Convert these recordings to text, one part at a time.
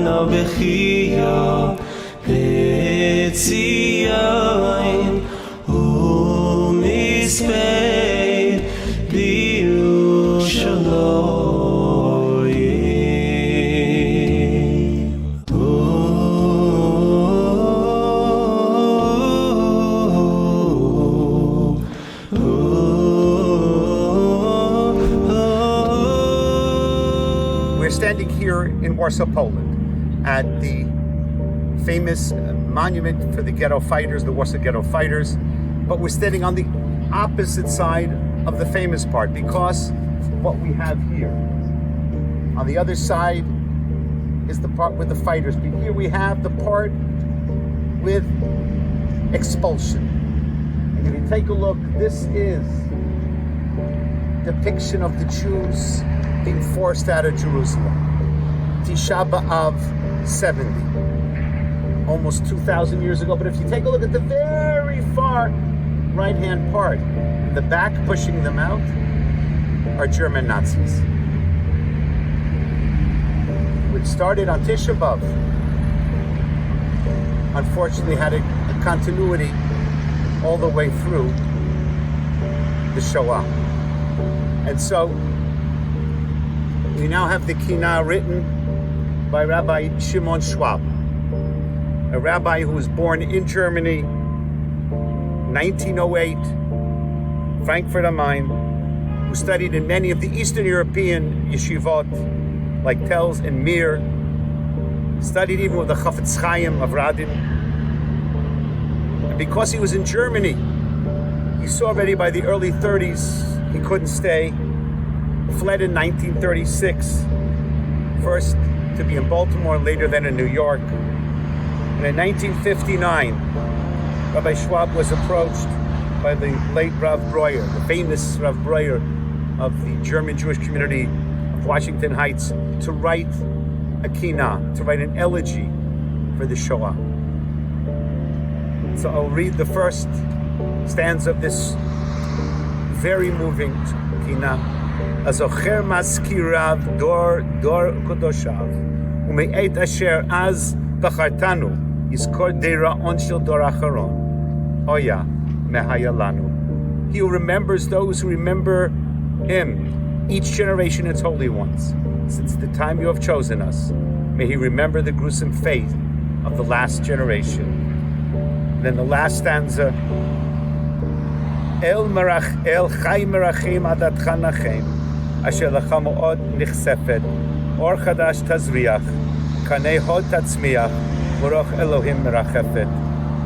bechia letzion u'mispei b'Yerushalayim. We're standing here in Warsaw, Poland, at the famous monument for the ghetto fighters, the Warsaw ghetto fighters, but we're standing on the opposite side of the famous part, because what we have here on the other side is the part with the fighters, but here we have the part with expulsion. And if you take a look, this is depiction of the Jews being forced out of Jerusalem. Tisha B'Av 70, almost 2,000 years ago. But if you take a look at the very far right-hand part, in the back pushing them out are German Nazis. Which started on Tisha B'Av, unfortunately had a continuity all the way through the Shoah. And so we now have the Kinah written by Rabbi Shimon Schwab, a rabbi who was born in Germany, 1908, Frankfurt am Main, who studied in many of the Eastern European yeshivot, like Telz and Mir, studied even with the Chafetz Chaim of Radin. And because he was in Germany, he saw already by the early 30s he couldn't stay, fled in 1936, first to be in Baltimore, later then in New York. And in 1959, Rabbi Schwab was approached by the late Rav Breuer, the famous Rav Breuer of the German Jewish community of Washington Heights, to write a Kinah, to write an elegy for the Shoah. So I'll read the first stanza of this very moving Kinah. HaZocher maskirav dor kodoshav ume'et asher az bachartanu yizkor deira'on shel dor acharon oya mehayalanu. He who remembers those who remember him, each generation its holy ones, since the time you have chosen us. May he remember the gruesome fate of the last generation. And then the last stanza, El chai merachim adat chanachem asher lecha mo'od nichsefet or chadash tazriach kanei hod tatzmiach v'roch Elohim merachefet.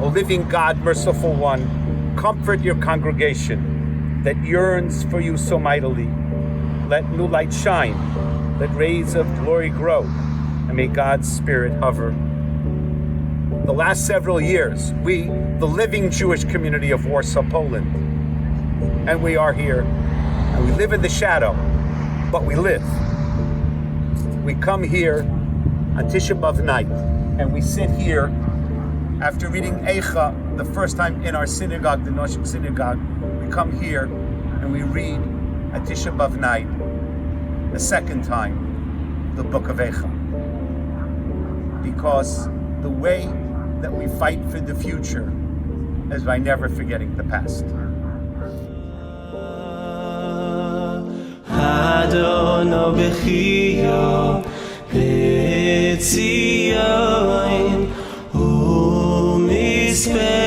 O living God, merciful one, comfort your congregation that yearns for you so mightily. Let new light shine, let rays of glory grow, and may God's Spirit hover. The last several years, we, the living Jewish community of Warsaw, Poland, and we are here, and we live in the shadow, but we live. We come here on Tisha B'Av night, and we sit here after reading Eicha the first time in our synagogue, the Noshik synagogue. We come here and we read at Tisha B'Av night the second time the book of Eicha, because the way that we fight for the future is by never forgetting the past. Adonai bechia letzion u'mispei